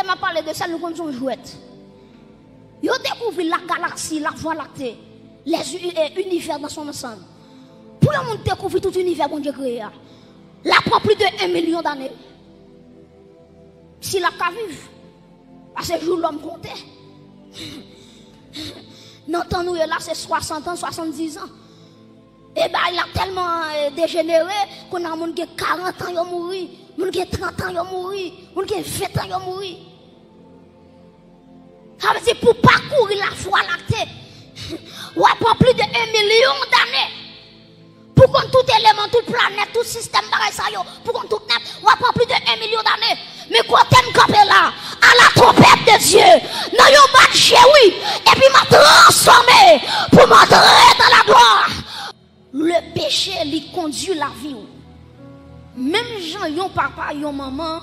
côté m'a parlé de ça, nous connaissons jouette. Ils ont découvert la galaxie, la voie lactée, les univers dans son ensemble. Pour le monde découvrir tout l'univers que Dieu créé, là prend plus de 1 million d'années. Si la cas vive, à ce jour l'homme comptait. Dans temps nous là c'est 60 ans, 70 ans. Et ben il a tellement dégénéré qu'on a monde qui 40 ans il mourir, monde qui 30 ans il mourir, monde qui 20 ans il mourir. Ça veut dire pour parcourir la voie lactée, on prend plus de 1 million d'années. Pour qu'on tout élément, toute planète, tout système, pour qu'on tout net, on prend plus de 1 million d'années. Mais quand t'aimes camper là, à la trompette de Dieu, dans yon marché, oui, et puis m'a transformé pour m'entrer dans la gloire. Le péché lui conduit la vie. Même gens, yon papa, yon maman,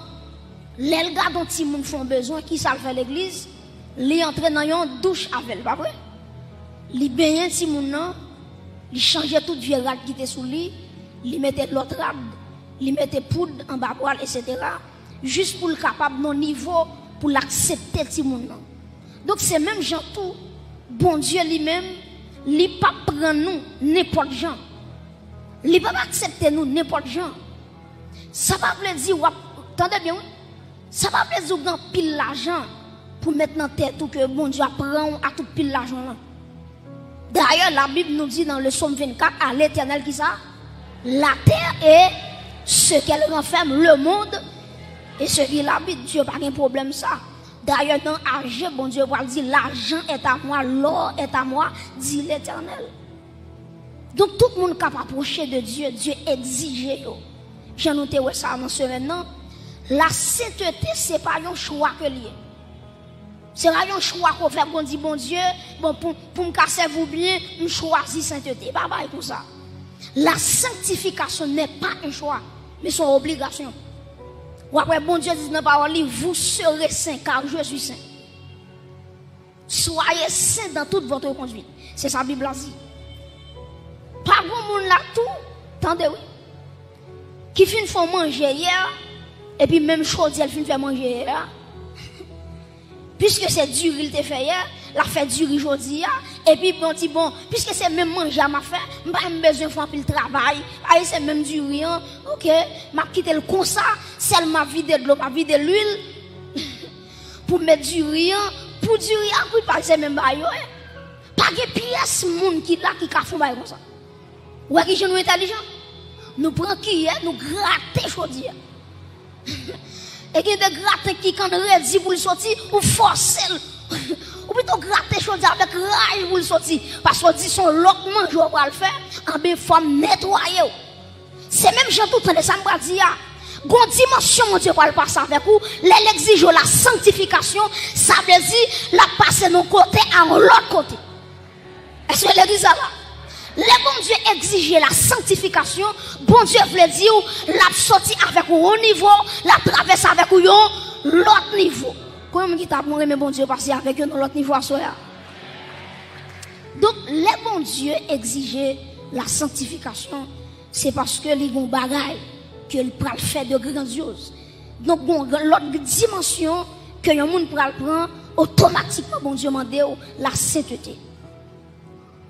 les gars dont ils moun font besoin, qui savent faire l'église, li entre dans yon douche avec, pas vrai? Li baigner si moun nan, li changeait toute vieux rade qui était sous lui, li mettait l'autre rade, li mettait poudre en bas poil, etc. Juste pour le capable non niveau pour l'accepter ti moun nan. Donc c'est même gens tout bon Dieu lui-même li pas prend nous n'importe gens. Li pas accepter nous n'importe gens. Ça va veut dire attendez bien. Ça va veut dire grand pile l'argent pour mettre dans tête tout que bon Dieu prend à tout pile l'argent là. D'ailleurs la Bible nous dit dans le psaume 24 à l'Éternel qui ça la terre et ce qu'elle renferme, le monde et ce qui l'habite, Dieu pas de problème ça. D'ailleurs, dans l'argent, bon Dieu va dire l'argent est à moi, l'or est à moi, dit l'Éternel. Donc tout le monde qui peut approcher de Dieu, Dieu exige. J'ai noté ça dans ce maintenant. La sainteté, ce n'est pas un choix que lié. Ce n'est pas un choix qu'on fait pour dire bon Dieu, bon, pour me casser vous bien, je choisis sainteté. Bye bye pour ça. La sanctification n'est pas un choix, mais son obligation. Ou après, bon Dieu dit dans la parole, vous serez saints car je suis saint. Soyez saints dans toute votre conduite. C'est sa Bible a dit. Pas bon monde là tout, attendez oui. Qui fin font manger hier, et puis même chose, elle fin faire manger hier. Puisque c'est dur, il te fait hier, la fait dur aujourd'hui, et puis bon, puisque c'est même manger à ma fait, je n'ai pas besoin de faire le travail, c'est même dur, ok, je quitte le comme ça, c'est ma vie de l'eau, ma vie de l'huile, pour mettre du riz, pour du riz, puis pas c'est même bail, pas de pièce, monde qui là, qui a fait comme ça. Ouais, qui sont intelligents, nous prenons qui, nous gratter aujourd'hui. Et qui de gratter qui quand redit pour le sortir ou forcer ou plutôt gratter chose avec rail pour le sortir parce que dit son loquement je vais le faire en bien forme nettoyer. C'est même gens tout de ça me dire gon dimension mon Dieu pour le passer avec vous les exige la sanctification ça veut dire la passer d'un côté à l'autre côté. Est-ce que l'église là les bon Dieu exige la sanctification, bon Dieu veut dire la sortie avec un haut niveau, la traverse avec un l'autre niveau. Comment qui t'a mais bon Dieu passer avec un l'autre niveau à soi. Donc les bon Dieu exige la sanctification, c'est parce que les bon bagaille que le pral fait de grandiose. Donc bon l'autre dimension que le monde pral prend automatiquement bon Dieu mande la sainteté.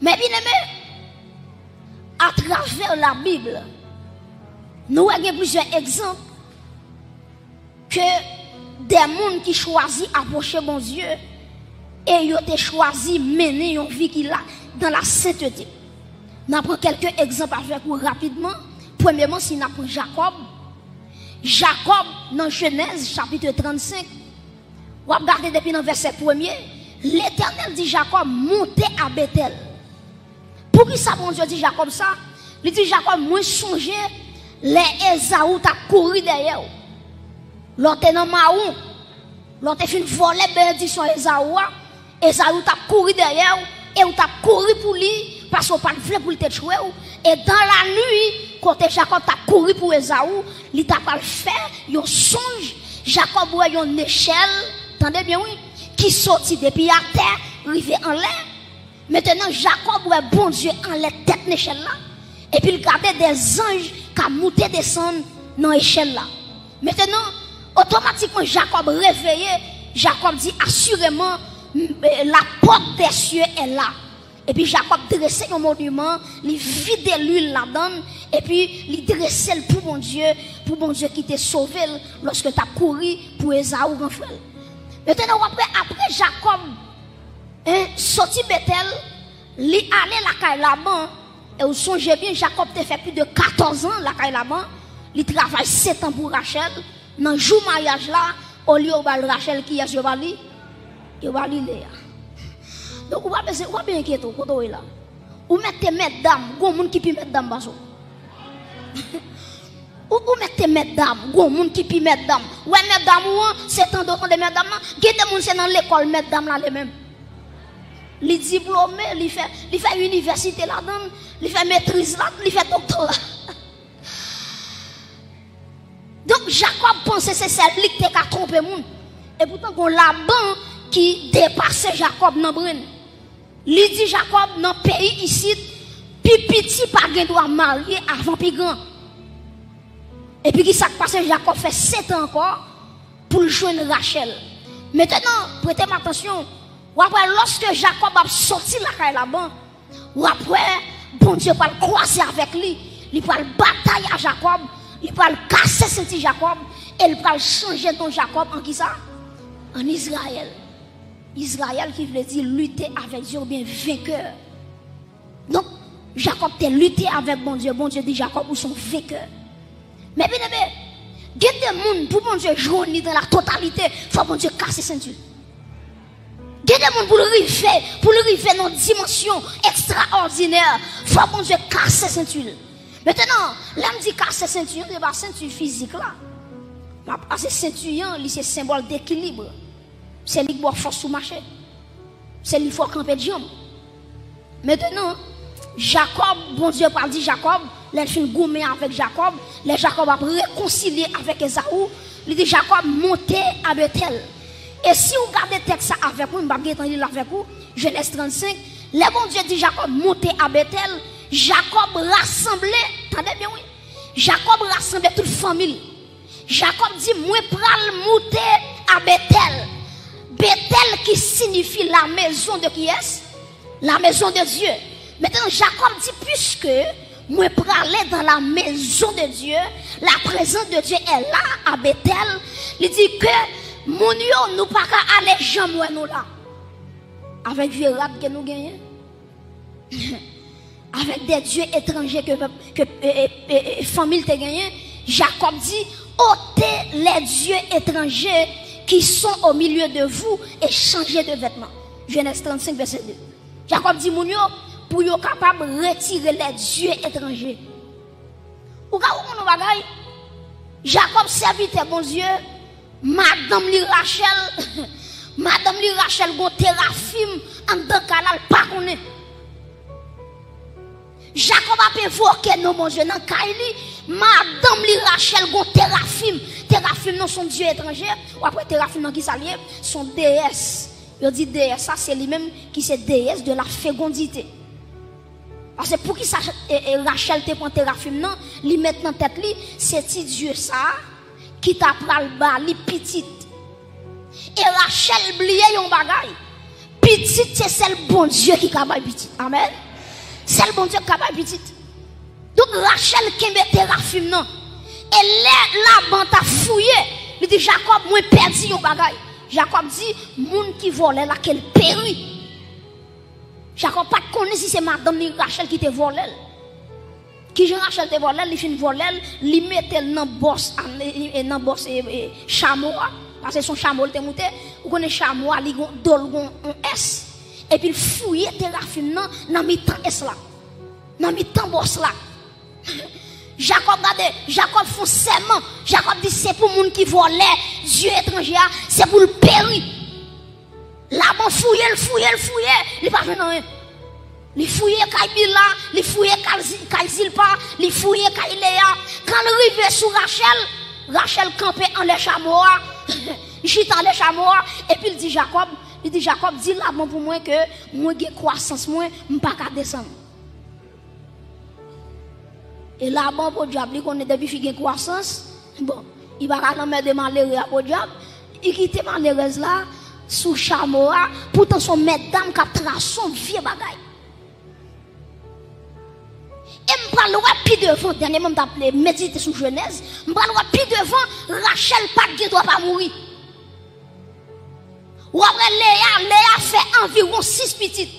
Mais bien aimé à travers la Bible, nous avons plusieurs exemples que des gens qui choisissent approcher bon Dieu et ils ont choisi mener une vie qui là dans la sainteté. Nous prenons quelques exemples avec vous rapidement. Premièrement, si nous prenons Jacob. Jacob, dans Genèse, chapitre 35, vous regardez depuis le verset 1er, l'Éternel dit Jacob, montez à Bethel. Pour qui ça, bon Dieu dit Jacob ça? Il dit Jacob, moi songe, les Esaou t'a couru derrière. L'autre dans Maou, l'autre fin voler bénédiction Esaou, Esaou t'a couru derrière, et on t'a couru pour lui, parce qu'on pas de pour le tête choué. Et dans la nuit, quand Jacob t'a couru pour Esaou, il t'a pas fait, il songe, Jacob voit une échelle, attendez bien oui, qui sortit depuis la terre, arrivé en l'air. Maintenant, Jacob voit bon Dieu en la tête d'échelle là. Et puis il regardait des anges qui montaient descendre dans l'échelle là. Maintenant, automatiquement, Jacob réveillé Jacob dit assurément, la porte des cieux est là. Et puis Jacob dressait un monument, il vidait l'huile là-dedans, et puis il dressait pour bon Dieu qui t'a sauvé lorsque tu as couru pour Esaü grand frère. Maintenant, après Jacob, sorti Bethel, il allait la caille là-bas, et vous songez bien, Jacob t'a fait plus de 14 ans la caille là-bas, il travaille 7 ans pour Rachel, dans le jour mariage là, au lieu de Rachel qui est Léa. Donc, vous va bien inquiéter, vous là. Vous mettez mesdames, vous avez qui peut mettre dame baso. Vous mettez mesdames, vous avez qui peut mettre dame. Ouais, mesdames, c'est un de mesdames. Qui est des gens dans l'école, mesdames là, les mêmes. Les diplômés, il fait université là-dedans, il fait maîtrise là, il fait doctorat. Donc, Jacob pensait que c'est celle qui a trompé le monde. Et pourtant, on l'a ban qui dépassait Jacob dans le brin. Il dit Jacob, dans le pays ici, puis petit pas doit marier avant plus grand. Et puis qui s'est passé, Jacob fait 7 ans encore pour joindre Rachel. Maintenant, prêtez attention. Ou après, lorsque Jacob a sorti la caille là-bas, ou après, bon Dieu va le croiser avec lui, il va le batailler à Jacob, il va le casser ce Jacob, et il va changer ton Jacob en qui ça? En Israël. Israël qui veut dire lutter avec Dieu ou bien vainqueur. Donc, Jacob a lutté avec bon Dieu dit Jacob ou son vainqueur. Mais bien, il y a des gens pour bon Dieu jouer dans la totalité, il faut bon Dieu casser ceinture. Il y a des gens pour le river dans une dimension extraordinaire, il faut bon Dieu casser ceinture. Maintenant, là, je dis casser ceinture, ce n'est pas ceinture physique là. Parce que ceinture, c'est symbole d'équilibre. C'est lui qui doit force sous marché. C'est lui qui faut camper de jambes. Maintenant, Jacob, bon Dieu parle dit Jacob, les fin gourmet avec Jacob, les Jacob a réconcilié avec Esaü, il dit Jacob montait à Bethel. Et si vous regardez le texte avec vous, je vais vous lire avec vous, Genèse 35, les bon Dieu dit Jacob montait à Bethel, Jacob rassemblait, attendez bien oui, Jacob rassemblait toute famille. Jacob dit, moi pral monter à Bethel. Bethel qui signifie la maison de qui est? La maison de Dieu. Maintenant, Jacob dit, puisque moi pral aller dans la maison de Dieu, la présence de Dieu est là, à Bethel, il dit que, mon Dieu, nous pas aller jamais nous là. Avec vieux rap que nous gagnons. Avec des dieux étrangers que famille te gagné. Jacob dit, ôtez les dieux étrangers qui sont au milieu de vous et changez de vêtements. Genèse 35, verset 2. Jacob dit, mon Dieu, pour être capable de retirer les dieux étrangers. Ou quand on va gagner, Jacob serviteur bon Dieu, Madame Li Rachel, Madame Li Rachel, gon Téraphim, en tant qu'elle pas connaît. Jacob a évoqué non mon Dieu dans Kaili, Madame Li Rachel, gon Téraphim. Téraphim non son Dieu étranger, ou après Téraphim non qui s'allie, son déesse. Il dit déesse, ça c'est lui-même qui c'est déesse de la fécondité. Parce que pour qui ça Rachel te prend Téraphim non, li met dans tête li, c'est petit Dieu ça qui t'a pral ba li petite. Et Rachel blié yon bagay. Petite c'est celle bon Dieu qui capable petite. Amen. C'est le bon Dieu qui capable petite. Donc Rachel kembe Téraphim non. Et là ban t'a fouillé. Il dit Jacob moi perdu yon bagay. Jacob dit moun qui volait là qu'elle périt. Jacob pas connaît si c'est madame Rachel qui te volé. Qui Jean Rachel te volé, il fin volé, il mettait dans boss chameau parce que son chameau te monté, ou connaît chameau il dolgon un S et puis il fouillait Téraphim dans mi-temps S là. Dans mi-temps boss là. Jacob regardez, Jacob font serment. Jacob dit c'est pour moun qui volait Dieu étranger, c'est pour le périr. Là-bas fouiller, il pas fait rien. Il fouillait Kaibila, il fouillait Kaizilpa, il fouillait Kailea. Quand il arrive sur Rachel, Rachel campait en les chameaux, j'étais en les chameaux, et puis il dit Jacob, dis là-bas pour moi que moi j'ai croissance, moi, je ne peux pas descendre. Et là-bas pour le diable, qu'on est depuis qu'il y a croissance, bon, il va pas mettre de malheur pour le diable. Il quitte malheureuse là, sous chamois, pourtant son mesdames qui a son vieux bagaille. Et je parle plus devant, dernièrement, je appelé méditer sous Genèse, je parle plus devant, Rachel pas de droit pas mourir. Ou après Léa fait environ 6 petites.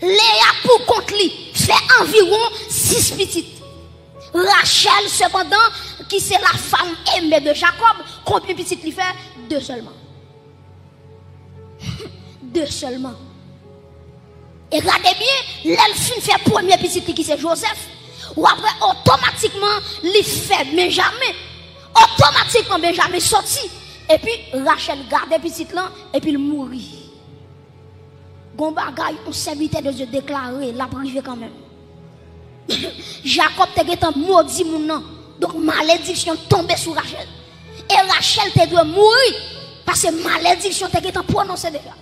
Léa pour contre lui fait environ 6 petites. Rachel cependant, qui c'est la femme aimée de Jacob, combien de petites lui fait? 2 seulement. 2 seulement. Et regardez bien, l'elfine fait premier petit qui c'est Joseph. Ou après, automatiquement, il fait Benjamin. Automatiquement, Benjamin sorti. Et puis, Rachel garde petit là, et puis il mourit. Gon bagay, on serviteur de Dieu déclaré, la privé quand même. Jacob te maudit mon nom. Donc, malédiction tombée sur Rachel. Et Rachel te doit mourir. Parce que malédiction te prononcée déjà.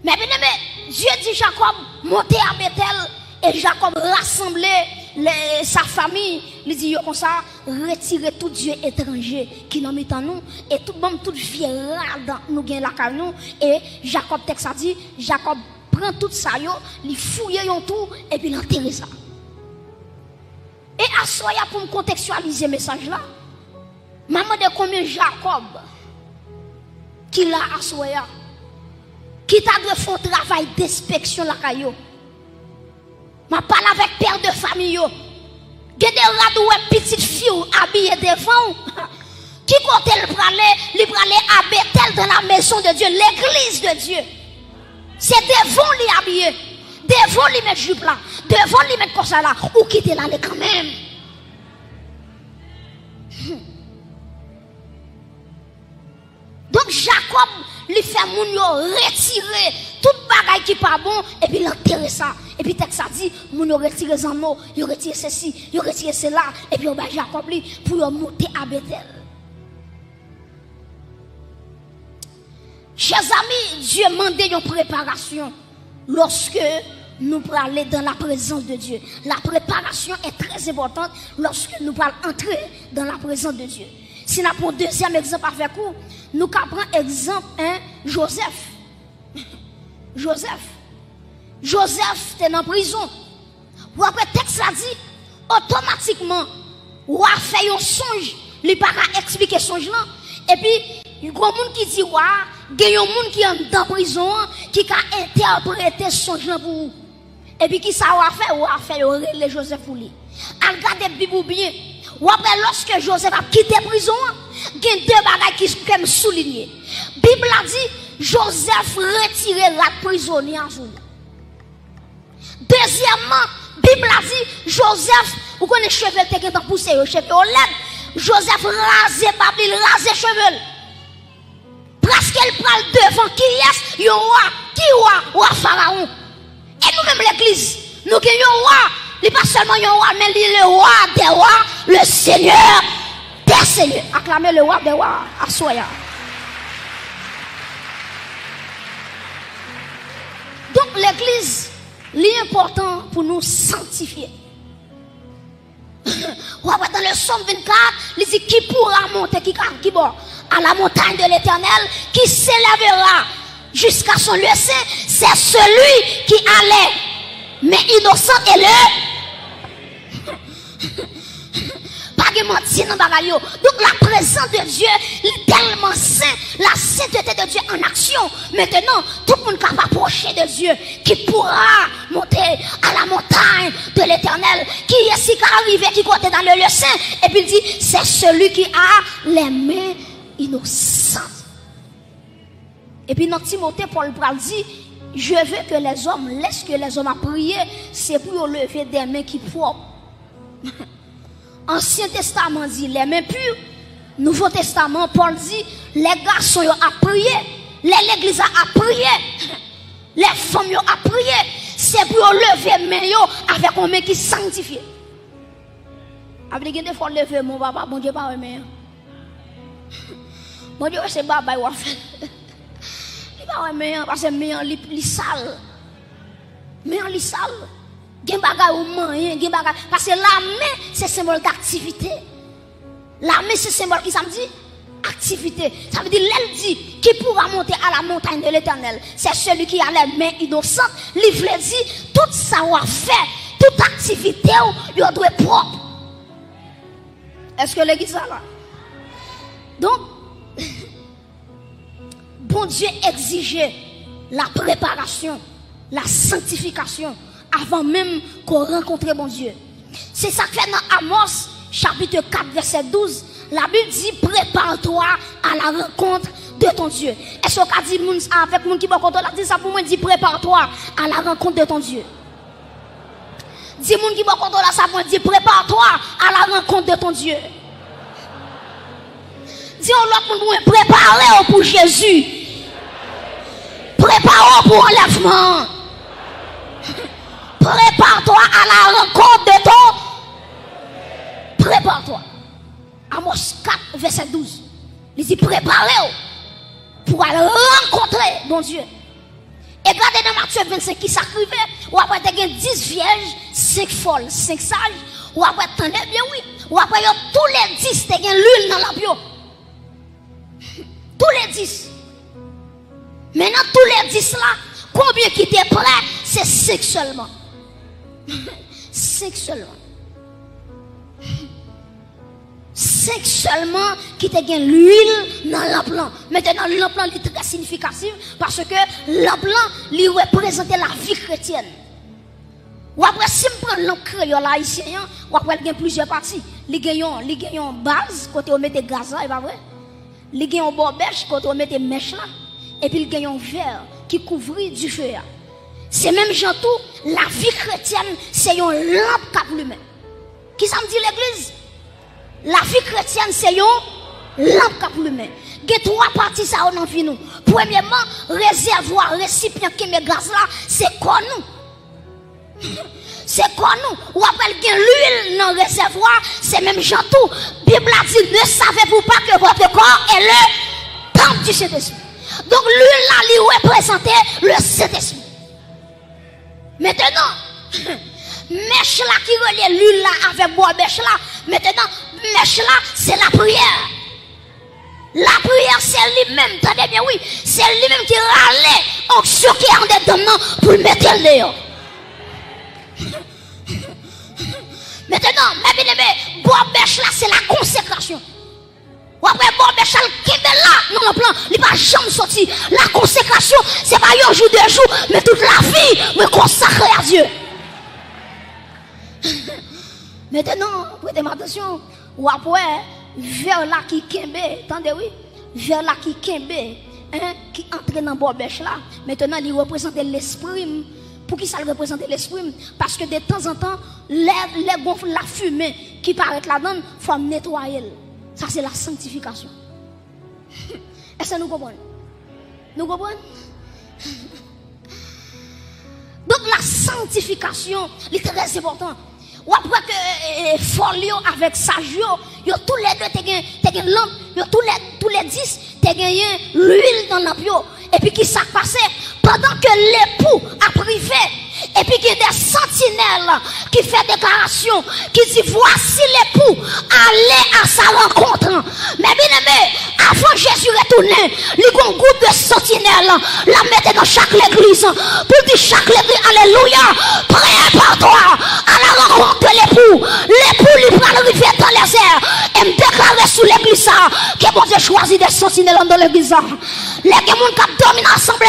Mais bien aimé, Dieu dit Jacob, montez à Bethel. Et Jacob rassemblait sa famille. Il dit comme ça, retirez tout Dieu étranger qui nous met en nous. Et tout le monde, tout viera dans nous gagne la caille nous. Et Jacob texte a dit, Jacob prend tout ça, il fouille tout et puis il enterre ça. Et à soya pour me contextualiser le message là, maman de combien Jacob qui l'a à soya, qui t'a dû faire un travail d'inspection la caillou. Je parle avec père de famille. Il y a des radoues petites filles habillées devant. Qui compte le praler à Bethel dans la maison de Dieu, l'église de Dieu. C'est devant les habillés. Devant les mettre jupe là. Devant les mettre comme ça là. Ou quitter là quand même. Donc Jacob lui fait moun yo retirer toute bagaille qui pas bon et puis l'enterrer ça. Et puis texte ça dit moun yo retirer les anneaux, yo retirer ceci, yo retirer cela et puis on va Jacob lui pour monter à Bethel. Chers amis, Dieu demande une préparation lorsque nous pour aller dans la présence de Dieu. La préparation est très importante lorsque nous allons entrer dans la présence de Dieu. Si nous avons un deuxième exemple avec vous, nous prenons exemple Joseph. Joseph était en prison. Ou après le texte a dit, automatiquement, ou a fait un songe, il n'a pas expliquer songe là. Et puis, il y a des gens qui disent, il y a des gens qui sont dans la prison, qui ont interprété songe là pour vous. Et puis, qui ça a fait, le Joseph pour lui. Regardez la Bible bien. Ou après, lorsque Joseph a quitté la prison, il y a 2 bagages qui sont soulignés. La Bible a dit, Joseph retirait la prisonnière. Deuxièmement, la Bible a dit, Joseph, vous connaissez les cheveux qui sont poussés, les cheveux au lait. Joseph rasait Babel, il rasait les cheveux. Parce qu'elle parle devant qui est, roi Pharaon. Et nous-mêmes l'église, nous avons un roi. Il n'est pas seulement un roi, mais il est le roi des rois, le Seigneur des seigneurs. Acclamez le roi des rois à Soya. Donc l'église, l'important pour nous sanctifier. Dans le psaume 24, il dit qui pourra monter, qui bord à la montagne de l'Éternel, qui s'élèvera jusqu'à son lieu saint, c'est celui qui allait, mais innocent et pas de mentir dans bagaille. Donc la présence de Dieu est tellement saint, la sainteté de Dieu en action. Maintenant, tout le monde capable d'approcher de Dieu, qui pourra monter à la montagne de l'Éternel, qui est si arrivé, qui compte dans le lieu saint, et puis il dit, c'est celui qui a les mains innocentes. Et puis dans Timothée, Paul dit, je veux que les hommes, laisse que les hommes à prier, c'est pour lever des mains qui propres. Ancien Testament dit les mains pures. Nouveau Testament, Paul dit les garçons ont prié, l'église a prié, les femmes ont prié. C'est pour lever les mains avec un main qui sanctifié. Avec des fois lever mon papa, bon Dieu pas aimer. Bon Dieu c'est baba ou fait. Il pas aimer parce que main li sale. Main li sale. Gen bagay ou moyen, gen bagay parce que la main c'est symbole d'activité. La main c'est symbole qui ça me dit activité. Ça veut dire, elle dit, qui pourra monter à la montagne de l'Éternel? C'est celui qui a les mains innocentes. L'Ivre dit, tout savoir-faire, toute activité, il doit être propre. Est-ce que l'église est là? Donc, bon Dieu exigeait la préparation, la sanctification, avant même qu'on rencontre bon Dieu. C'est ça que fait dans Amos, chapitre 4, verset 12, la Bible dit, prépare-toi à la rencontre de ton Dieu. Est-ce qu'on a dit avec mon qui la dit ça pour moi, dit prépare-toi à la rencontre de ton Dieu. Dis mon qui la ça pour moi, dit prépare-toi à la rencontre de ton Dieu. Dis l'autre monde, préparez-vous pour Jésus. Prépare-vous pour enlèvement. Prépare-toi à la rencontre de ton. Prépare-toi. Amos 4, verset 12. Il dit préparez-vous pour aller rencontrer bon Dieu. Et regardez dans Matthieu 25 qui s'acrivait, ou après tu as 10 vierges, 5 folles, 5 sages, ou après tu bien oui, ou après tous les 10 tu as l'huile dans la bio. Tous les 10. Maintenant, tous les 10 là, combien qui étaient prêts? C'est 5 seulement. 5 seulement. 5 seulement qui te gagne l'huile dans l'emplant. Maintenant, l'emplant est très significatif parce que l'emplant lui représente la vie chrétienne. Ou après, si je prends l'emplant créole haïtien, ou après, il y a plusieurs parties. Il y a une base, côté on met des gaz là, et pas vrai? Il y a un bobèche, côté on met des mèches là. Et puis il y a un verre qui couvre du feu. C'est même gens tout, la vie chrétienne, c'est une lampe qui allume. Qui ça me dit l'église? La vie chrétienne, c'est une lampe qui allume. Il y a 3 parties ça dans vie nous. Premièrement, réservoir, récipient qui met gaz là, c'est quoi nous? C'est quoi nous? Ou après il y a l'huile dans le réservoir, c'est même gens tout. Bible a dit, ne savez-vous pas que votre corps est le temple du Saint-Esprit? Donc l'huile là, lui représentait le Saint-Esprit. Maintenant, mèche là qui relie l'huile là avec bois mèche là, maintenant, mèche là, c'est la prière. La prière, c'est lui-même, attendez bien, oui, c'est lui-même qui râlait onction qui est en dedans pour le mettre là. Maintenant, mes bien-aimés, bois mèche là, c'est la consécration. Ou après, bon, mais Charles qui est là, non, le plan, il va jamais sortir. La consécration, c'est pas un jour, 2 jours, mais toute la vie, me consacrer à Dieu. Maintenant, prêtez attention, ou après, vers là qui kembe, attendez, oui, vers là qui kembe, hein, qui entre dans le bêche là, maintenant, il représente l'esprit. Pour qui ça représente l'esprit? Parce que de temps en temps, les gonfles, la fumée qui paraît là-dedans, il faut nettoyer. Ça, c'est la sanctification. Est-ce que nous comprenons? Nous comprenons? Donc, la sanctification est très importante. Ou après que folio avec sagio, tous les deux, tu as une lampe, tous les 10, tu as l'huile dans la bio. Et puis, qui s'est passé? Pendant que l'époux a privé, et puis qu'il y a des sentinelles qui font déclaration, qui dit voici l'époux, allez à sa rencontre. Mais bien aimé, avant Jésus retourner, il y a un groupe de sentinelles, la mettre dans chaque église, pour dire chaque église, alléluia, prépare-toi à la rencontre de l'époux. L'époux lui prend le rivière dans les airs, et me déclarer sous l'église, que bon Dieu choisit des sentinelles dans l'église. Les gens qui dorment dans l'assemblée,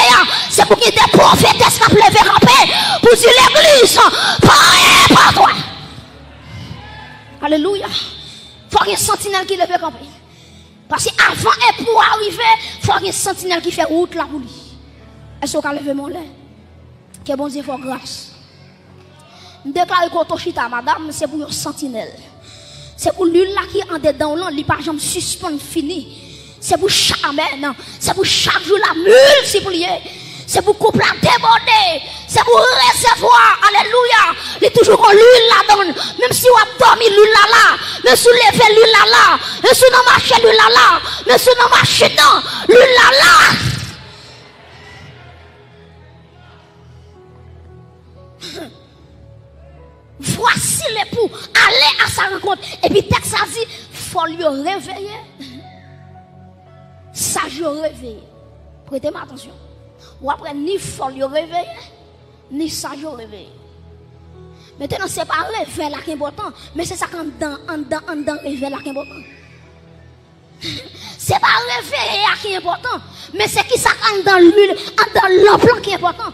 c'est pour qu'il y ait des prophètes qui lever en paix. Pour dire l'église, prépare-toi. Alléluia. Il faut qu'il y ait un sentinelle qui lève en paix. Parce qu'avant et pour arriver, il faut qu'il y ait un sentinelle qui fait route là pour lui. Est-ce qu'on a levé mon lait? Que bon Dieu fasse grâce. Je déclare que Toshita, madame, c'est pour un sentinelle. C'est pour l'huile là qui est en dedans, là, il pas jamais suspend fini. C'est pour chaque amen. C'est pour chaque jour la multiplier. C'est pour couper la déborder. C'est pour recevoir. Alléluia. Il est toujours qu'on l'huile là-dedans. Même si on a dormi l'huile là-là. Même si on lève l'huile là-là. Même si on a marché l'huile là-là. Même si on a marché dans l'huile là-là. Voici l'époux. Allez à sa rencontre. Et puis texte a dit, il faut lui réveiller. sage réveillé. Prêtez-moi attention. Ou après, ni folle réveillé, ni sage réveillé. Maintenant, ce n'est pas réveil là qui est important, mais c'est ça qu'en dedans réveil là qui est important. Ce n'est pas réveil là qui est important, mais c'est qui ça dans l'huile, dans l'emploi qui est important.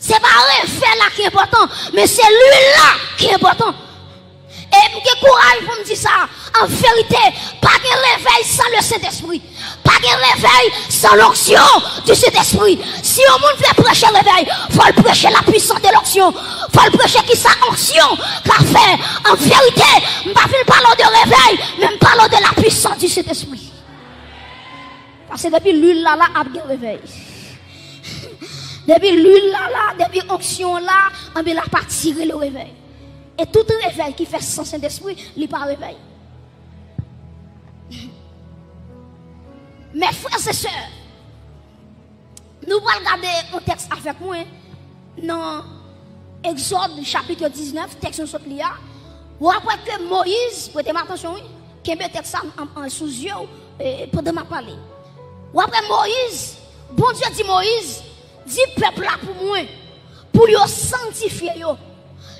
Ce n'est pas réveil là qui est important, mais c'est l'huile là qui est important. Et j'ai courage pour me dire ça. En vérité, pas de réveil sans le Saint-Esprit. Pas de réveil sans l'onction du Saint-Esprit. Si on monde veut prêcher le réveil, il faut le prêcher la puissance de l'onction. Il faut le prêcher qui sa onction. Car fait, en vérité, je ne parle pas de réveil, mais je parle de la puissance du Saint-Esprit. Parce que depuis l'huile là, a de réveil. Depuis l'huile là, depuis l'onction là, on va pas tirer le réveil. Et tout réveil qui fait sans Saint-Esprit, il n'est pas réveil. Mes frères et sœurs, nous allons regarder un texte avec moi dans Exode chapitre 19, texte nous sommes là. Ou après que Moïse, prêtez attention, qui est un texte en sous yeux, pendant ma parler. Ou après Moïse, bon Dieu dit Moïse, dit peuple là pour moi, pour le sanctifier.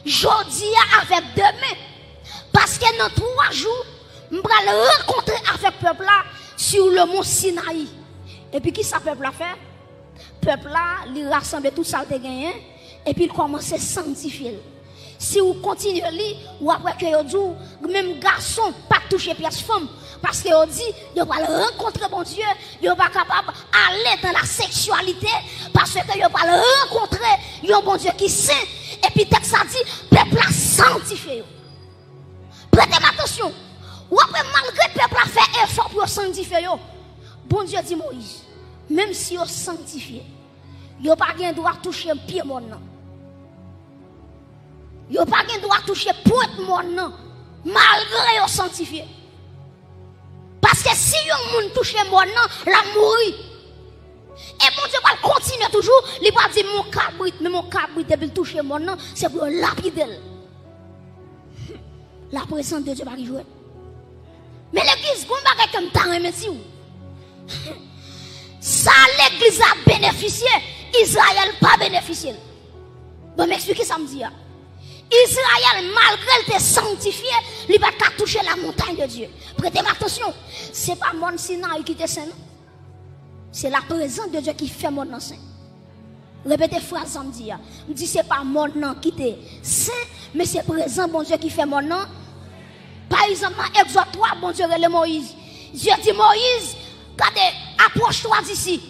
Jodi avec demain. Parce que dans 3 jours, je vais rencontrer avec le peuple là sur le mont Sinaï. Et puis, qui ça peuple a fait? Le peuple là, il rassemble tout ça qu'il a gagné. Et puis, il commence à sanctifier. Si vous continuez à lire, ou après que vous dites, même garçon, pas toucher pièce femme. Parce que vous dit, vous va rencontrer bon Dieu, vous pas capable d'aller dans la sexualité. Parce que vous va rencontrer un bon Dieu qui saint. Et puis, texte a dit, peuple a sanctifié. Prêtez attention. Ou après, malgré le peuple a fait effort pour sanctifier, bon Dieu dit Moïse, même si vous sanctifié, vous n'avez pas le droit de toucher un pied mon nom. Vous n'avez pas le droit de toucher pointe mon nom, malgré vous sanctifié. Parce que si vous ne touchez mon nom, la mourir. Et mon Dieu va continuer toujours, il va dire mon cabrit, mais mon cabrit, depuis toucher mon nom, c'est pour lapider. La présence de Dieu va y jouer. Mais l'église, comment va comme t'as remercié? Ça, l'église a bénéficié, Israël pas bénéficié. Bon, m'expliquez ça me dit. Israël, malgré le sanctifié, il va pas toucher la montagne de Dieu. Prêtez attention, ce n'est pas mon Sinaï qui est saint. C'est la présence de Dieu qui fait mon nom saint. Répétez phrase samedi. Je dis c'est pas mon nom qui est saint, mais c'est présent bon Dieu qui fait mon nom. Par exemple, dans Exode 3, bon Dieu relève Moïse. Dieu dit Moïse, regardez, approche-toi d'ici.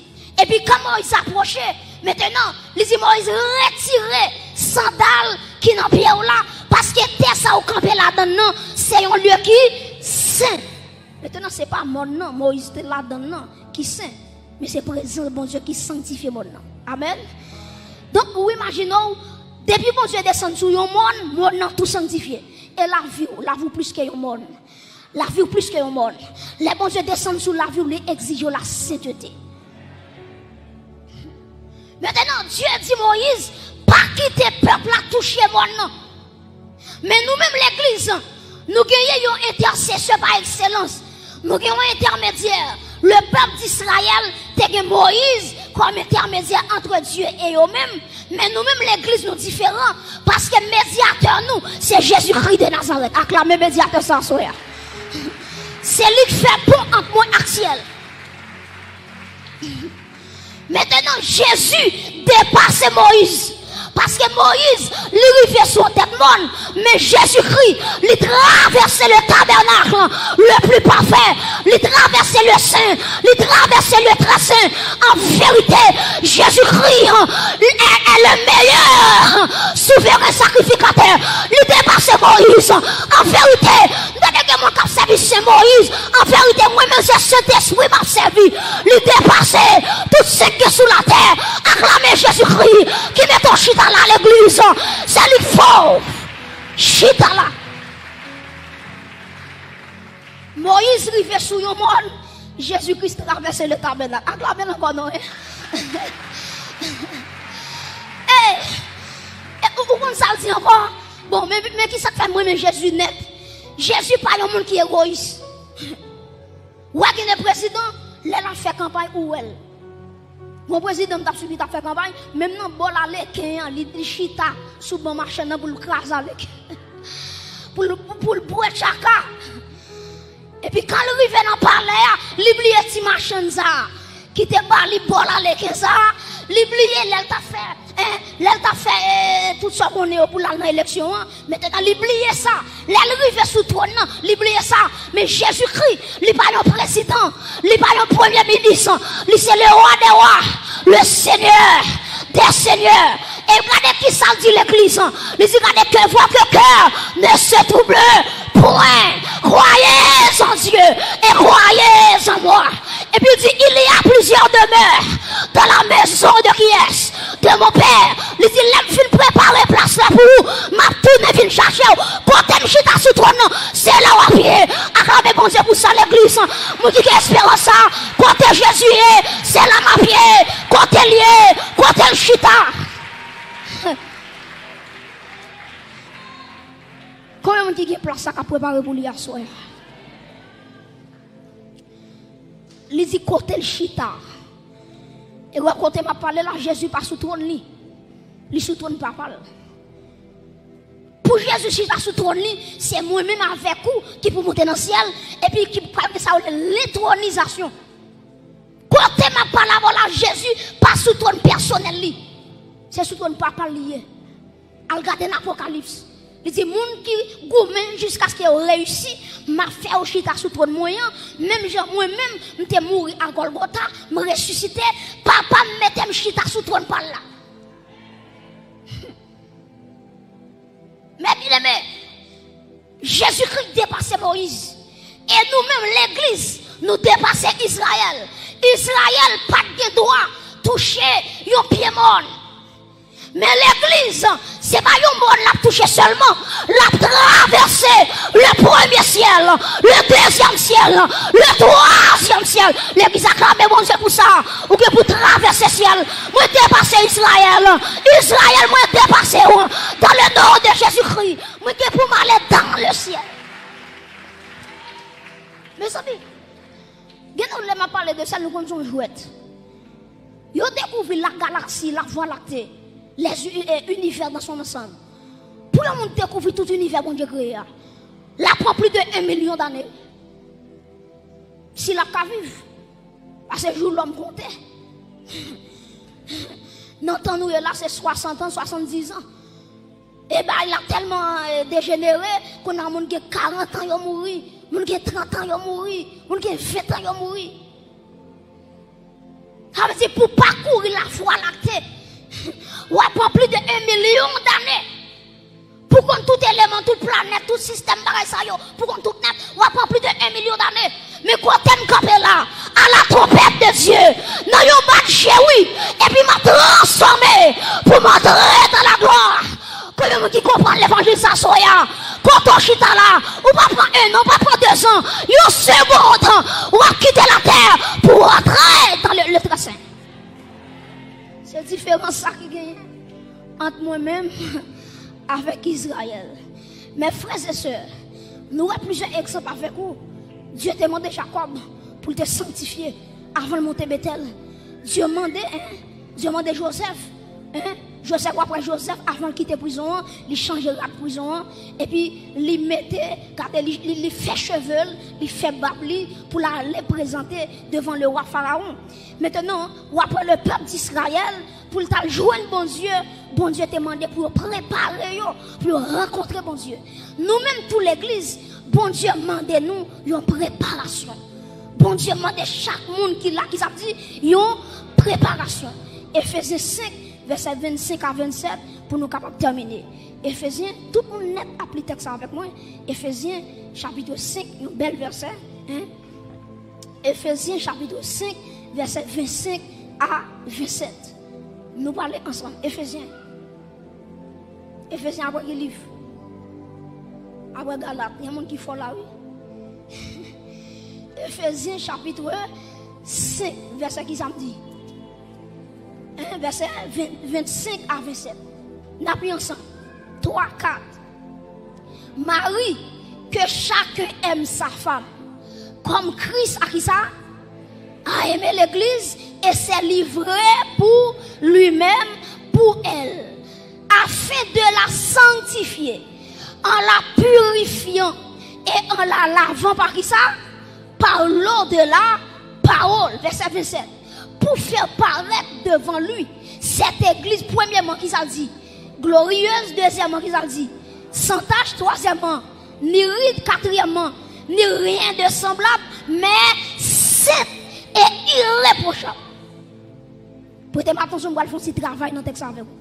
Et puis quand Moïse approchait, maintenant, il dit Moïse, retirez sandales qui n'ont pied là, parce que terre ça au campé là-dedans, c'est un lieu qui saint. Maintenant, ce n'est pas mon nom, Moïse est là-dedans qui saint, mais c'est présent bon Dieu qui sanctifie mon nom. Amen. Donc, vous imaginez, depuis bon Dieu descend sur le monde, mon nom tout sanctifié. Et la vie plus que le monde. La vie plus que le monde. Les bon Dieu descend sur la vie, il exige la sainteté. Maintenant, Dieu dit Moïse, pas quitter le peuple à toucher mon nom. Mais nous-mêmes, l'église, nous gagnons un intercesseur par excellence. Nous gagnons un intermédiaire. Le peuple d'Israël, c'est Moïse comme intermédiaire entre Dieu et eux-mêmes. Mais nous-mêmes, l'église, nous différents. Parce que médiateur, nous, c'est Jésus-Christ de Nazareth. Acclamez médiateur sans sourire. C'est lui qui fait bon entre moi et ciel. Maintenant, Jésus dépasse Moïse. Parce que Moïse, lui fait son tête monde, mais Jésus-Christ, lui traverse le tabernacle le plus parfait, lui traverse le saint, lui traverse le très saint. En vérité, Jésus-Christ est le meilleur souverain sacrificateur. Lui dépasse Moïse. En vérité, dès que mon cap service c'est Moïse, en vérité, moi-même, c'est Saint-Esprit m'a servi. Lui dépasse tout ce qui est sous la terre. Acclamez Jésus-Christ qui met ton chita là à l'église. C'est lui fort. Chita là. Moïse rive sous le monde. Jésus-Christ traverse le tabernacle. Acclamez encore non. Vous comprenez ça dit encore? Bon, mais qui ça fait moi, mais Jésus net? Jésus pas un monde qui est égoïste. Ou qui est président, là t'a fait campagne ou elle. Mon président t'a subi t'a fait campagne, même non bol aller qu'un li chita sous bon marché pour le craser avec. Pour le boire chaka. Et puis quand il arrive dans palais, il oublie petit machin ça qui te bali bol aller que ça, il oublie elle t'a fait tout ça qu'on est pour l'élection, maintenant il oublie ça. Elle arrive sous trône, il oublie ça. Mais Jésus-Christ, il n'est pas le président, il n'est pas le premier ministre, il c'est le roi des rois, le Seigneur des seigneurs. Et regardez qui ça dit l'église. Il dit regardez que votre cœur ne se trouble point. Croyez en Dieu et croyez en moi. Et puis il dit il y a plusieurs demeures dans la maison de qui est de mon père. Il dit l'aime fin préparer place là pour vous. Ma tourne vient chercher. Quand elle chita sous trône, c'est là où à pied. Acclamez bon Dieu pour ça l'église. Moi dis que espérance ça. Quand Jésus est, c'est là ma pied. Quand elle est, quand elle chita. Combien de gens qui place ça qu'à préparer pour lui à soir? Il dit côté le chita. Et quand m'a parlé là, Jésus pas sous trône li. Il sous trône pas parle. Pour Jésus chita sous trône li, c'est moi-même avec vous qui pour monter dans le ciel et puis qui parle de ça l'étronisation. Quand m'a parlé là, Jésus pas sous trône personnel li. C'est sous trône papa lié. Al regarder l'Apocalypse. Il dit moun qui gourmand jusqu'à ce qu'il réussi m'a fait au chita sous trône moyen même moi-même m'étais mourir à Golgotha me ressusciter papa me mettait me chita sous trône par là. Mais bien aimé, Jésus-Christ dépassait Moïse et nous-mêmes l'église nous dépassait Israël. Israël pas de droit toucher yon pied mort. Mais l'église, c'est pas un monde l'a touché seulement, l'a traversé le premier ciel, le deuxième ciel, le troisième ciel. L'église a clamé bon Dieu pour ça, ou que pour traverser le ciel, moi dépasser Israël, Israël moi dépasser dans le nom de Jésus-Christ, moi que pour m'aller dans le ciel. Mes amis, nous m'a parlé de ça, nous connaissons jouette. Vous découvrez la galaxie, la voie lactée. Les univers dans son ensemble. Pour le monde découvrir tout l'univers bon Dieu créé. Là prend plus de 1 million d'années. Si la cas vive, à ce jour l'homme comptait. Non, tant nous là c'est 60 ans, 70 ans. Et bien il a tellement dégénéré qu'on a monde qui a 40 ans il a mouru, monde qui a 30 ans il a mouru, monde qui a 20 ans il a mouru. Ça veut dire pour parcourir la voie lactée. Ou après plus de 1 million d'années pour qu'on tout élément, toute planète, tout système pour qu'on tout net, ou après plus de 1 million d'années. Mais quand on campé là, à la trompette de Dieu, dans yon match, oui, et puis m'a transformé pour m'entrer dans la gloire. Quand qui comprend l'évangile, ça soya, quand on chita là, ou pas prendre 1 an, pas prendre 2 ans, yon seconde, ou va quitter la terre pour entrer dans le tracé. C'est différent ça qui gagne entre moi-même avec Israël. Mes frères et sœurs, nous avons plusieurs exemples avec vous. Dieu t'a demandé Jacob pour te sanctifier avant de monter Bethel. Dieu demandait Joseph. Joseph après Joseph, avant de quitter la prison, il changeait la prison et puis il mettait, il fait cheveux, il fait babli pour les présenter devant le roi Pharaon. Maintenant, après le peuple d'Israël, pour le joindre bon Dieu t'a demandé pour préparer, pour rencontrer bon Dieu. Nous-mêmes, toute l'église, bon Dieu demande nous une préparation. Bon Dieu demande chaque monde qui l'a, qui s'est dit, une préparation. Éphésiens 5, verset 25 à 27, pour nous capables de terminer. Éphésiens, tout le monde net applique texte avec moi. Éphésiens, chapitre 5, un bel verset. Éphésiens, chapitre 5, verset 25 à 27. Nous parlons ensemble. Éphésiens. Éphésiens, après le livre. Après Galate, il y a des gens qui font là, oui. Éphésiens, chapitre 5, verset qui samedi. Verset 25 à 27. Nous apprenons ensemble. 3, 4. Marie, que chacun aime sa femme. Comme Christ a qui ça? a aimé l'église et s'est livré pour lui-même, pour elle, afin de la sanctifier, en la purifiant et en la lavant par qui ça? Par l'eau de la parole. Verset 27. Pour faire paraître devant lui cette église, premièrement, qui ça dit? Glorieuse, deuxièmement, qui ça dit? Sans tache, troisièmement, ni ride, quatrièmement, ni rien de semblable, mais sainte et irréprochable. Prêtez attention, je vais faire un petit travail dans le texte avec vous.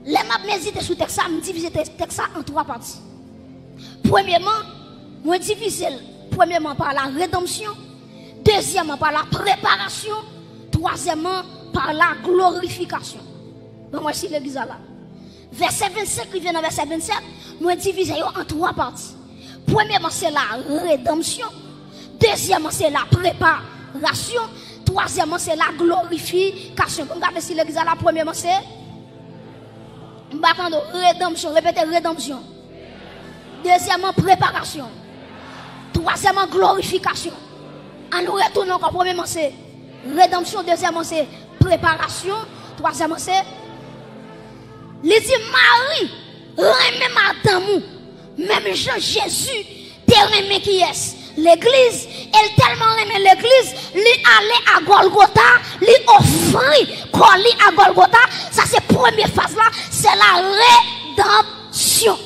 Les maps méditer sur le texte, je divise le texte en trois parties. Premièrement, moi divise premièrement par la rédemption, deuxièmement par la préparation, troisièmement par la glorification. Bon, moi si l'église là. Verset 25, il vient dans verset 27, moi divise en trois parties. Premièrement, c'est la rédemption. Deuxièmement, c'est la préparation. Troisièmement, c'est la glorification. Regardez si l'église là, premièrement, c'est rédemption. Répétez rédemption. Deuxièmement, préparation. Troisièmement, glorification. En nous retournant encore, premièrement, c'est rédemption. Deuxièmement, c'est préparation. Troisièmement, c'est. Les dit Marie, remet madame, même Jean Jésus, te remet qui est. L'église, elle tellement aimé l'église, lui aller à Golgotha, lui offrir colis à Golgotha. Ça c'est la première phase là, c'est la rédemption.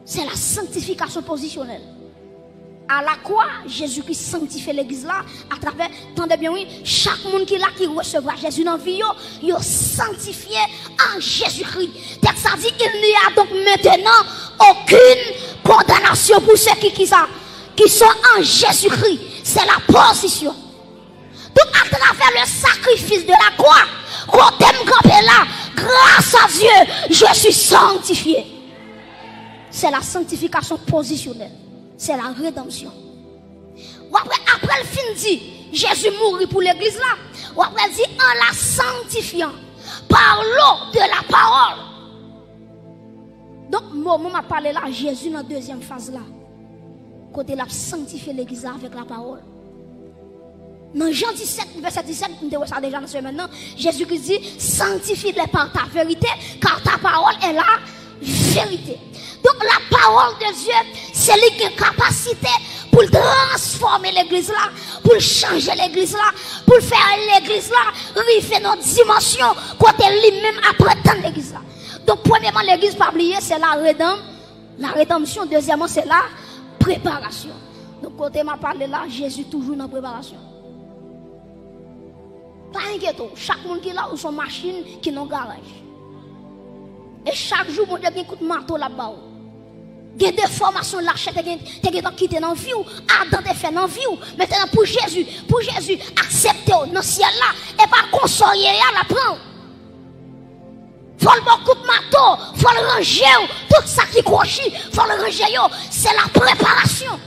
C'est la sanctification positionnelle. À la croix, Jésus-Christ sanctifie l'église là, à travers, attendez bien oui, chaque monde qui là qui recevra Jésus dans la vie, il sanctifié en Jésus-Christ. Texte ça dit, il n'y a donc maintenant aucune condamnation pour ceux qui sont en Jésus-Christ. C'est la position. Donc à travers le sacrifice de la croix, quand t'aimes camper là, grâce à Dieu, je suis sanctifié. C'est la sanctification positionnelle. C'est la rédemption. Ou après le fin dit, Jésus mourit pour l'église là. Ou après dit, en la sanctifiant par l'eau de la parole. Donc, moi, m'a parlé là, Jésus dans la deuxième phase là. Côté la sanctifier l'église avec la parole. Dans Jean 17, verset 17, nous avons ça déjà dans ce maintenant. Jésus qui dit, sanctifie-les par ta vérité, car ta parole est la vérité. Donc la parole de Dieu, c'est lui qui a une capacité pour transformer l'église là, pour changer l'église là, pour faire l'église là, river notre dimension, côté lui-même après tant l'église là. Donc premièrement, l'église pas oublier, c'est la rédemption. Deuxièmement, c'est la préparation. Donc côté m'a parlé là, Jésus toujours dans la préparation. Pas inquiète, chaque monde qui est là ou son machine qui est dans le garage. Et chaque jour, mon Dieu, il y a un coup de marteau là-bas. Il y a des formations là, tu as quitté dans la vie, Adam te fait dans la vie. Maintenant, pour Jésus, accepter dans le ciel là, et pas consoler à la prendre. Il faut le bon coup de marteau, il faut le ranger, tout ça qui croche, il faut le ranger, c'est la préparation.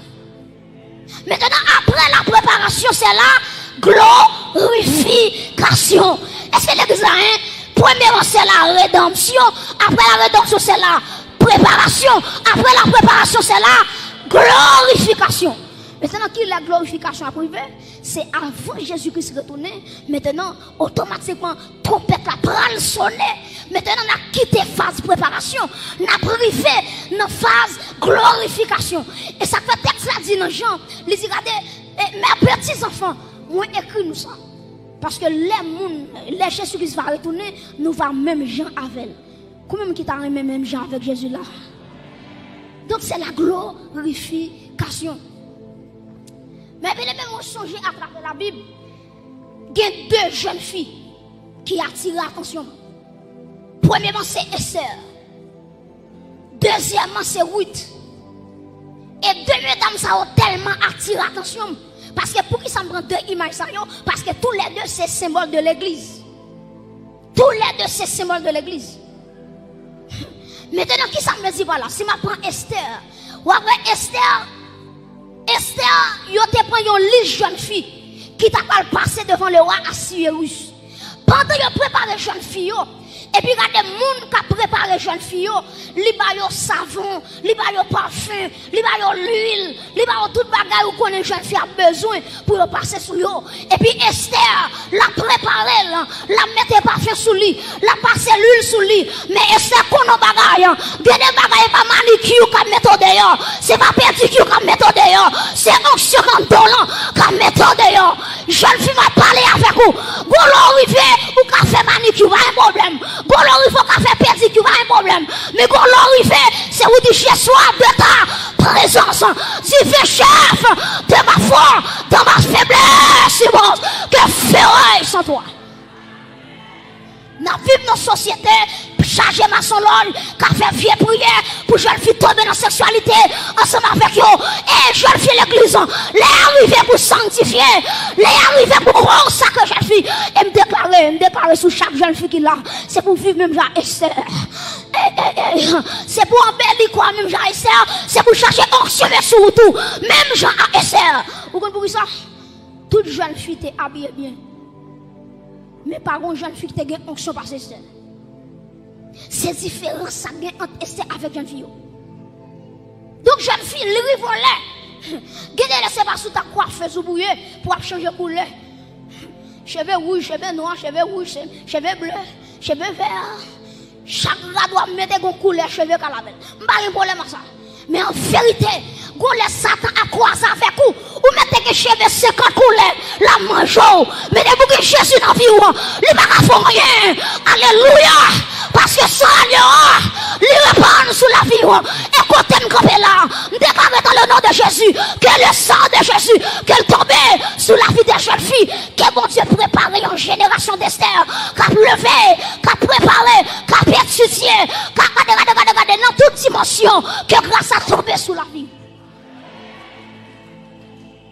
Maintenant, après la préparation, c'est la glorification. Est-ce que l'examen? Premièrement, c'est la rédemption. Après la rédemption, c'est la préparation. Après la préparation, c'est la glorification. Maintenant, qui est la glorification à privé? C'est avant Jésus-Christ retourner. Maintenant, automatiquement, trompette la pral sonner. Maintenant, on a quitté phase préparation. On a privé dans phase glorification. Et ça fait texte là dit dans Jean. Il dit, regardez, mes petits enfants, moi écrit nous ça. Parce que les Jésus-Christ va retourner, nous va même Jean avec. Comment qui t'a même Jean avec Jésus là? Donc c'est la glorification. Mais bien même on songe à travers la Bible, il y a deux jeunes filles qui attirent l'attention. Premièrement c'est Esther. Deuxièmement c'est Ruth. Et deux mesdames ça ont tellement attiré l'attention. Parce que pour qui ça me prend deux images, parce que tous les deux c'est symbole de l'église. Tous les deux c'est symbole de l'église. Maintenant, qui ça me dit voilà? Si je prends Esther, ou après Esther, il te prend une liste jeune fille qui t'a pas passé devant le roi Assuérus. Pendant qu'il prépare les jeunes filles, Et puis regardez monde qui a préparé jeune fille, li ba yo savon, li ba yo parfum, li ba yo l'huile, li ba yo tout bagay ou connaît jeune fille a besoin pour yo passer sur yo. Et puis Esther l'a préparé, la mettait parfum sous lui, la passé l'huile sous lui. Mais Esther kono bagay, des bagay pas manicure comme méthode d'ailleurs, c'est pas pédicure comme méthode d'ailleurs, c'est onction comme dolan comme méthode d'ailleurs. Jeune fille va parler avec vous. Golo rivé ou café manicure, pas un problème. Golo rivé ou café pédicure, pas un problème. Mais golo rivé, c'est où dit chez soi de ta présence. Tu fais chef de ma foi, de ma faiblesse, que ferai sans toi. Nous vivons dans une société chargée de maçonnerie, qui fait vieille prière pour jeune fille tomber dans la sexualité ensemble avec eux. Et jeune fille l'église, les arrivés pour sanctifier, les arrivés pour consacrer jeune fille. Et me déclarer sur chaque jeune fille qui l'a. C'est pour vivre même Jean Esther. C'est pour embellir quoi même Jean Esther. C'est pour chercher onction sur tout. Même Jean Esther. Vous comprenez ça? Toute jeune fille est habillée bien. Mais par contre, jeune fille qui a une onction par Esther. C'est différent ça gagne entre Esther avec jeune fille. Donc jeune fille, les rivons là. Gardez laissez pas sous ta coiffeuse ou bouillée pour changer couleur. Cheveux rouges, cheveux noirs, cheveux rouges, cheveux bleus, cheveux verts. Chaque gars doit mettre une couleur cheveux calamel. Pas de problème à ça. Mais en vérité, vous laissez Satan à croiser avec vous. Vous mettez que cheveux 50 couleurs, la mangeau. Mais vous que Jésus dans la vie, il ne va pas faire rien. Alléluia. Parce que ça, il répand sur la vie. Et quand on est là, déclarez dans le nom de Jésus que le sang de Jésus, qu'elle tombe sur la vie des jeunes filles, que bon Dieu prépare une génération d'Esther, qui a levé, qui a préparé, qui a étudié, qui a regardé dans toute dimension, que grâce à tomber sur la vie.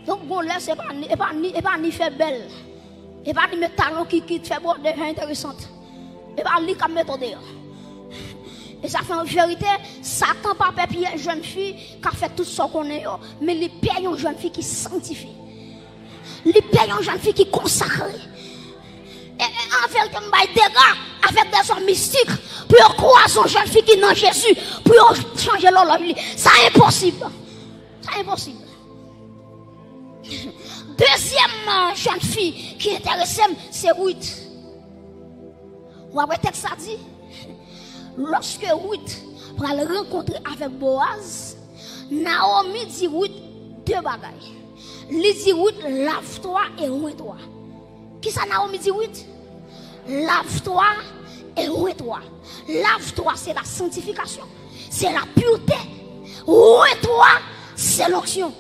Donc, bon, là, c'est pas ni fait belle. Et pas ni mettre talon qui fait bon, des intéressante. Et pas ni comme méthode. Et ça fait en vérité, Satan pas papier une jeune fille qui a fait tout ce qu'on est, mais il paye une jeune fille qui sanctifie. Il paye une jeune fille qui consacre. Et en vérité, il y a des gars avec des hommes mystiques pour croire une jeune fille qui est dans Jésus, pour changer leur vie. C'est impossible. C'est impossible. Deuxième jeune fille qui intéresse, c'est Ruth. Ou après, texte ça dit, lorsque Ruth va le rencontrer avec Boaz, Naomi dit Ruth deux bagailles. Il dit Ruth, lave-toi et ouille-toi. Qui ça Naomi dit Ruth? Lave-toi et ouille-toi. Lave-toi, c'est la sanctification, c'est la pureté. Ouille-toi, c'est l'onction.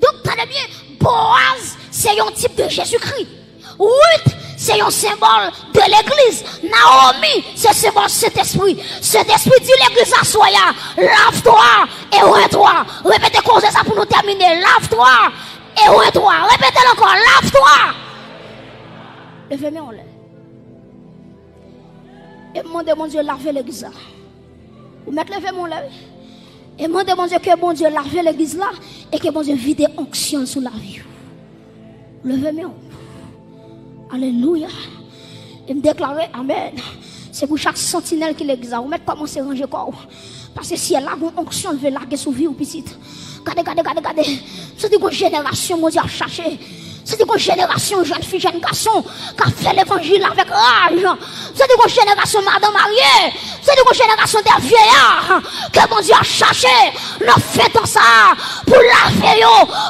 Donc, tenez bien, Boaz, c'est un type de Jésus-Christ. Ruth, c'est un symbole de l'église. Naomi, c'est un symbole de cet esprit. Cet esprit dit l'église à soi, lave-toi et ouille-toi. Répétez comme ça pour nous terminer. Lave-toi et ouille-toi. Répétez encore, lave-toi. Levez-moi en l'air. Et demandez mon Dieu laver l'église. Vous mettez levez-moi en l'air. Et demandez mon Dieu que bon Dieu lave l'église là et que bon Dieu vide onction sur la vie. Levez-moi. Alléluia. Et me déclarer Amen. C'est pour chaque sentinelle qui l'exerce. Vous mettez commencer à ranger corps. Parce que si elle a une onction, elle veut larguer sous vie ou petite. Regardez. C'est une génération, mon Dieu, à chercher. C'est une génération, jeune fille, jeune garçon, qui a fait l'évangile avec rage. C'est une génération, madame mariée. C'est une génération des vieillards que mon Dieu a cherché. Nous faisons ça pour laver,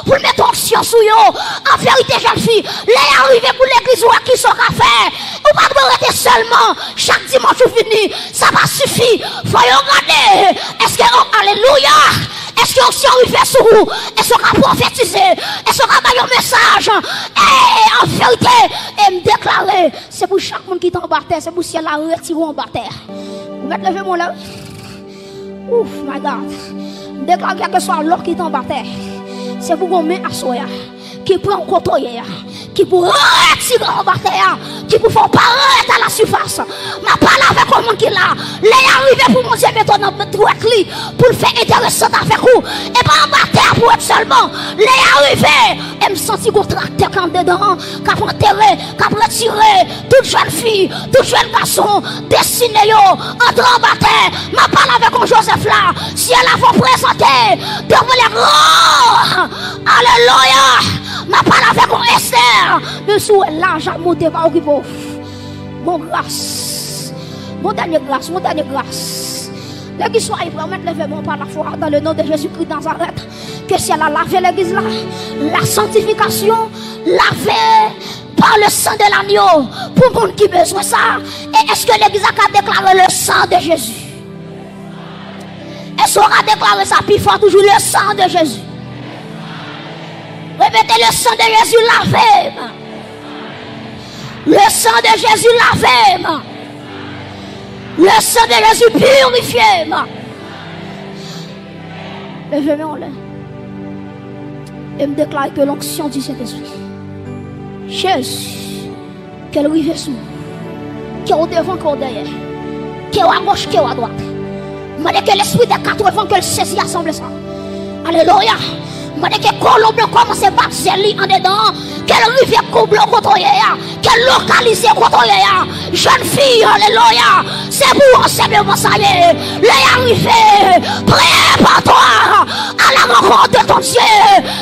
pour mettre onction sur eux. En vérité, jeune fille, les arrivés pour l'église ou à qui sont café. Ou pas de rester seulement chaque dimanche ou fini. Ça va suffire. Faut regarder. Est-ce que, alléluia. Est-ce qu'on s'y arrive sur vous? Est-ce qu'on a prophétisé? Est-ce qu'on a donné un message? Et en vérité, et me déclarer, c'est pour chaque monde qui est en bas terre, c'est pour si elle a retiré en bas terre. Vous mettez lever mon là? Ouf, my God. Déclarer quel que soit l'or qui est en bas terre, c'est pour qu'on met à soi, qui prend un coton, qui pour retirer en bas terre, qui pour faire paraître à la surface. Ma parole avec le monde qui là, les arrivés pour mon Dieu mettre dans notre droite pour le faire intéressant avec vous. Et pas en bas terre pour être seulement. Les arrivés, et me senti qu'on tracteur quand dedans, qu'a enterré, qu'a retiré, toute jeune fille, tout jeune garçon, destiné yo, entre en bataille, m'a parlé avec un Joseph là, si elle a vous présenter, devant les grands, alléluia, m'a parlé avec un Esther, mais sous l'argent monté par qui pauvre, mon grâce, mon dernier grâce, mon dernier grâce. L'église soit vraiment levée par la foi dans le nom de Jésus-Christ dans Nazareth. Que si elle a lavé l'église là, la sanctification, lavé par le sang de l'agneau, pour le monde qui a besoin de ça. Et est-ce que l'église a déclaré le sang de Jésus? Est-ce qu'on a déclaré ça plus fort toujours le sang de Jésus? Répétez le sang de Jésus lavé. Le sang de Jésus lavé. Le sang de Jésus purifié. Levez-moi là. Et me déclare que l'onction du Saint-Esprit. Jésus, qu'elle rive sous. Qu'elle est au devant, qu'elle est derrière. Qu'elle est à gauche, qu'elle est à droite. Je que l'esprit des 80 qu'elle saisit assemble ça. Alléluia. Je dis que Colombe commence à battre en dedans. Quelle rivière couple contre quelle localisée contre jeune fille, alléluia. C'est pour simplement ça y est. Les arrivés, prépare-toi à la rencontre de ton Dieu.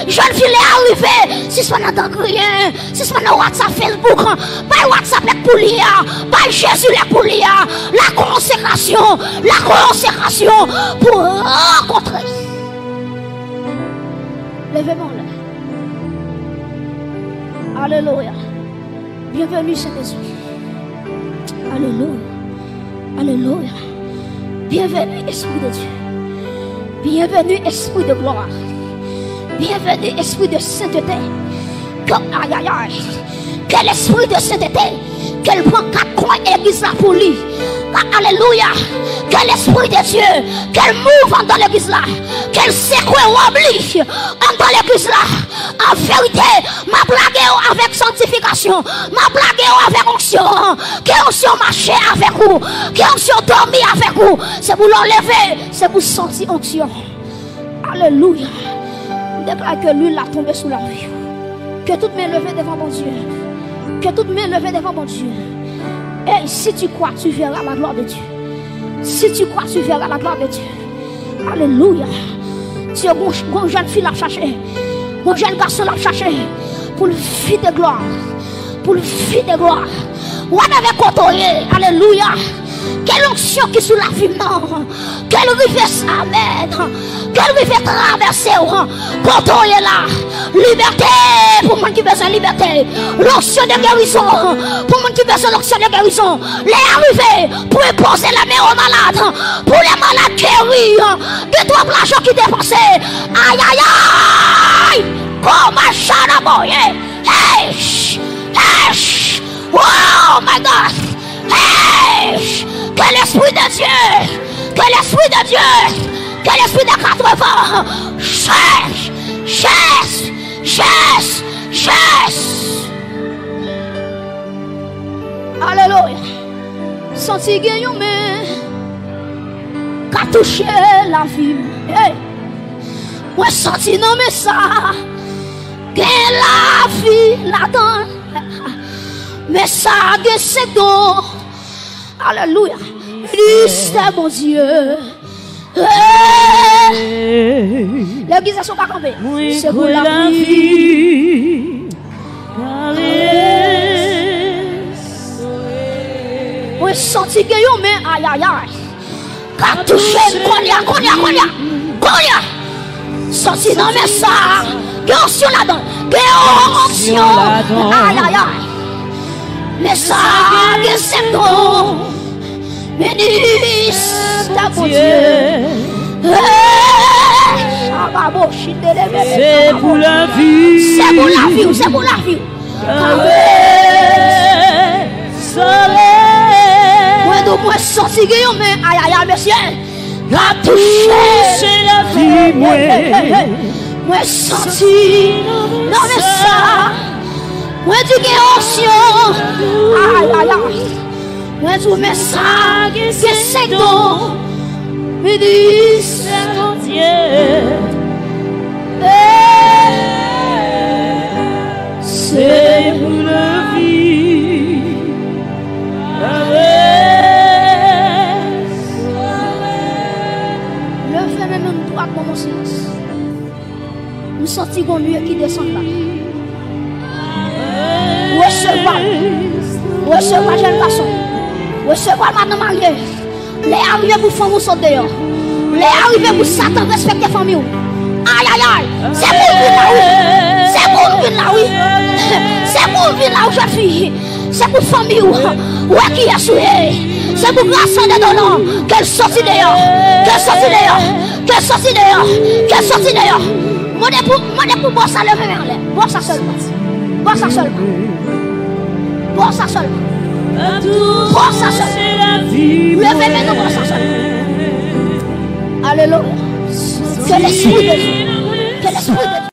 Jeune fille est arrivée. Si ce n'est pas dans rien, si ce n'est pas WhatsApp, Facebook, pas WhatsApp pour lire, pas Jésus pour lire. La consécration pour rencontrer. Levez-moi là. Alléluia. Bienvenue Saint-Esprit. Alléluia. Alléluia. Bienvenue Esprit de Dieu. Bienvenue Esprit de gloire. Bienvenue Esprit de sainteté. Aïe aïe aïe. Quel esprit de sainteté. Qu'elle prend 4 coins et l'église là pour lui. Alléluia. Quel esprit de Dieu. Qu'elle mouve dans l'église là. Qu'elle secoue ou oublie dans l'église là. En vérité, ma blague avec sanctification. Ma blague avec onction. Que onction marcher avec vous. Que onction dormir avec vous. C'est pour l'enlever. C'est pour sentir onction. Alléluia. Déclare que l'huile a tombé sous la vie. Que toute main levée devant mon Dieu. Que toute main levée devant mon Dieu. Et si tu crois, tu verras la gloire de Dieu. Si tu crois, tu verras la gloire de Dieu. Alléluia. Tu es une jeune fille à chercher. Un jeune garçon à chercher. Pour le fils de gloire. Pour le fils de gloire. On avait côtoyé. Alléluia. Quelle onction qui sous la vie, non. Quelle rivière, amen. Quelle rivière traverser, côtoyé là. Liberté pour moi qui besoin de liberté. L'onction de guérison pour moi qui besoin de l'onction de guérison. Les arrivés pour poser la main aux malades. Pour les malades guérir. De toi l'argent qui dépensé. Aïe aïe aïe. Comme un chat à boyer. Hey. Hey. Oh my God. Hey. Quel esprit de Dieu. Quel esprit de Dieu. Quel esprit de 80. Chasse. Chasse. Chasse. Chasse. Alléluia. Senti gagnant mais qu'a touché la vie. Hey. Moi senti non mais ça. Que la vie là-dedans. Mais ça que c'est don. Alléluia. C'est mon Dieu. L'église est pas campée. C'est pour la vie. Moi senti que yo mais aïe aïe aïe. Qu'a touché Konya. Senti non mais ça. Que onction là-dedans. Que onction. Aïe aïe aïe. Mais ça que c'est don. Bénisse ta mon Dieu. C'est pour la vie. C'est pour la vie. C'est pour la vie. Moi sorti mais aïe aïe aïe monsieur. La touché la vie. Moi sorti. Non mais ça. Moi dis que onction. Aïe aïe aïe. Moi tout mais ça que c'est don. Me dis c'est mon Dieu. conscience. Nous sentons qu'on mieux qui descend là. Recevoir jeune garçon. Recevoir madame mariée. Les arrivés pour faire vous sauter dehors. Les arrivés pour Satan respecter famille. Aïe aïe aïe. C'est pour le là oui. C'est pour le là oui. C'est pour le là où je suis. C'est pour famille. Ouais qui est souillé. C'est pour grâce de donnant. Qu'elle sortit dehors. Qu'elle sortit dehors. Qu'elle sortit dehors. Qu'elle sortit dehors. Mon époux boire ça le même. Boire ça seulement. Boire ça seulement. Boire ça seulement. Boire ça seulement. Levez maintenant boire ça seulement. Alléluia. Que l'esprit de Dieu. Que l'esprit de Dieu.